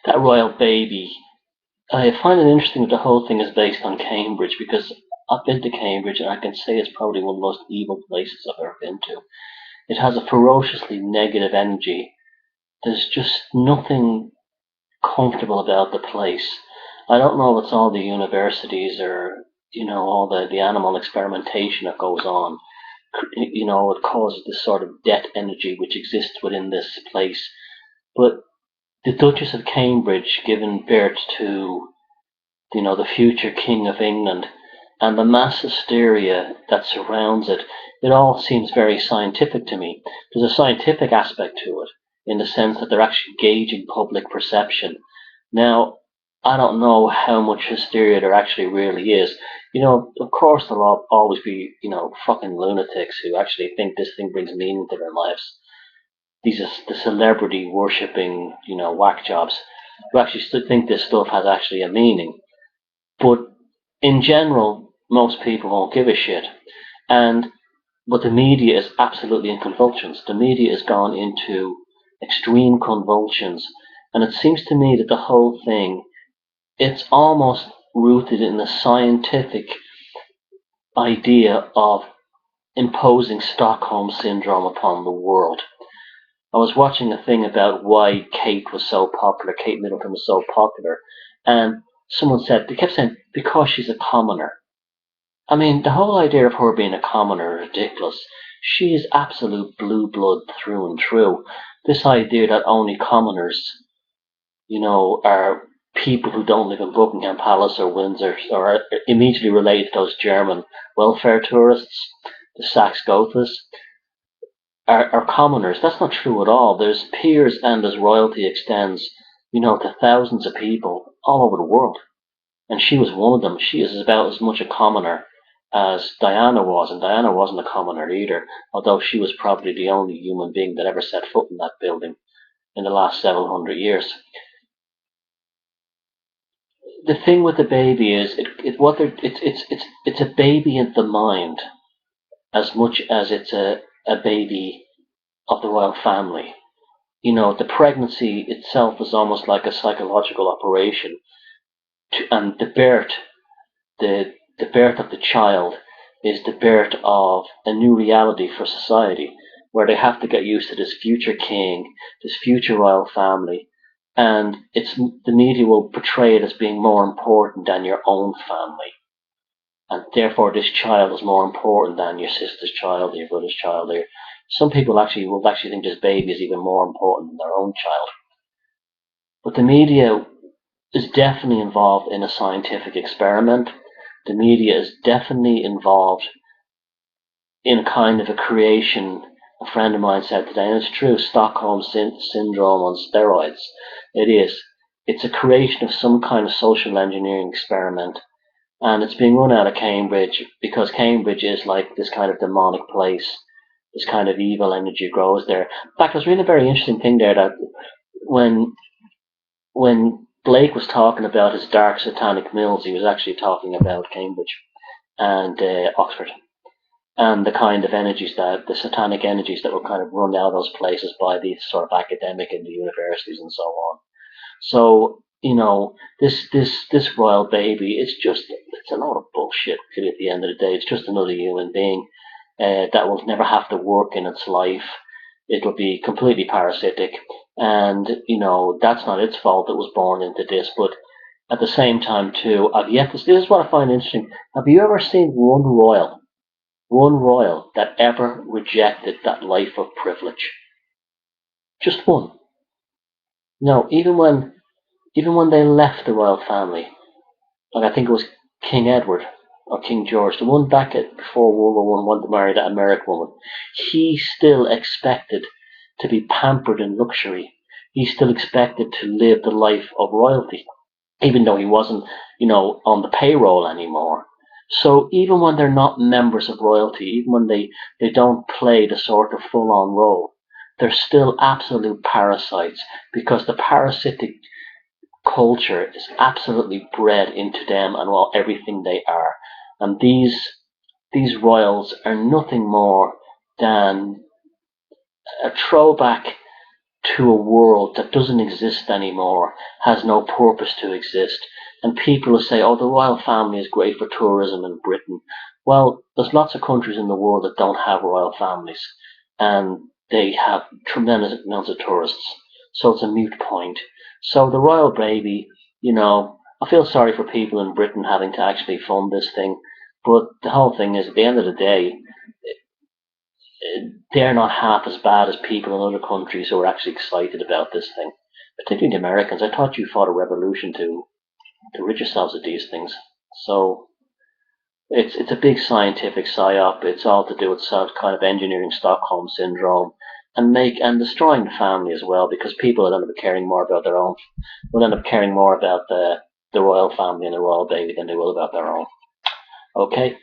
that royal baby. I find it interesting that the whole thing is based on Cambridge because I've been to Cambridge and I can say it's probably one of the most evil places I've ever been to. It has a ferociously negative energy. There's just nothing comfortable about the place. I don't know if it's all the universities or all the animal experimentation that goes on. It causes this sort of death energy which exists within this place. But the Duchess of Cambridge giving birth to the future King of England, and the mass hysteria that surrounds it, it all seems very scientific to me. There's a scientific aspect to it, in the sense that they're actually gauging public perception. Now, I don't know how much hysteria there actually really is. Of course there'll always be, fucking lunatics who actually think this thing brings meaning to their lives. These are the celebrity worshipping, whack jobs who actually still think this stuff has actually a meaning. But in general, most people won't give a shit. And but the media is absolutely in convulsions. The media has gone into extreme convulsions, and it seems to me that the whole thing, it's almost rooted in the scientific idea of imposing Stockholm syndrome upon the world. I was watching a thing about why Kate was so popular, Kate Middleton was so popular, and they kept saying, because she's a commoner. I mean, the whole idea of her being a commoner is ridiculous. She is absolute blue blood through and through. This idea that only commoners, are people who don't live in Buckingham Palace or Windsor or are immediately related to those German welfare tourists, the Saxe-Gothas, are commoners. That's not true at all. There's peers and as royalty extends, to thousands of people all over the world. And she was one of them. She is about as much a commoner as Diana was, and Diana wasn't a commoner either, although she was probably the only human being that ever set foot in that building in the last several hundred years. The thing with the baby is it's a baby in the mind as much as it's a baby of the royal family. The pregnancy itself is almost like a psychological operation, and the birth of the child is the birth of a new reality for society, where they have to get used to this future king, this future royal family, and the media will portray it as being more important than your own family, and therefore this child is more important than your sister's child, or your brother's child. Or some people will actually think this baby is even more important than their own child. But the media is definitely involved in a scientific experiment. The media is definitely involved in a kind of a creation. A friend of mine said today, and it's true, Stockholm syndrome on steroids. It is. It's a creation of some kind of social engineering experiment, and it's being run out of Cambridge because Cambridge is like this kind of demonic place. This kind of evil energy grows there. In fact, I was reading a very interesting thing there that when Blake was talking about his dark satanic mills, he was actually talking about Cambridge and Oxford, and the kind of the satanic energies that were kind of run out of those places by the sort of academic in the universities and so on. So, this royal baby, it's a lot of bullshit, really, at the end of the day. It's just another human being that will never have to work in its life. It'll be completely parasitic, and that's not its fault. It was born into this, but at the same time, too, this is what I find interesting. Have you ever seen one royal that ever rejected that life of privilege? Just one. No, even when they left the royal family, like I think it was King Edward or King George, the one back before World War One wanted to marry that American woman, he still expected to be pampered in luxury. He still expected to live the life of royalty, even though he wasn't, on the payroll anymore. So even when they're not members of royalty, even when they don't play the sort of full-on role, they're still absolute parasites, because the parasitic culture is absolutely bred into them and everything they are. And these royals are nothing more than a throwback to a world that doesn't exist anymore, has no purpose to exist. And people will say, oh, the royal family is great for tourism in Britain. Well, there's lots of countries in the world that don't have royal families, and they have tremendous amounts of tourists. So it's a moot point. So the royal baby, I feel sorry for people in Britain having to actually fund this thing, but the whole thing is, at the end of the day, they're not half as bad as people in other countries who are actually excited about this thing. Particularly the Americans. I thought you fought a revolution to rid yourselves of these things. So it's a big scientific psyop. It's all to do with kind of engineering Stockholm syndrome and destroying the family as well, because people will end up caring more about their own. Will end up caring more about the royal family and the royal baby than they will about their own. Okay.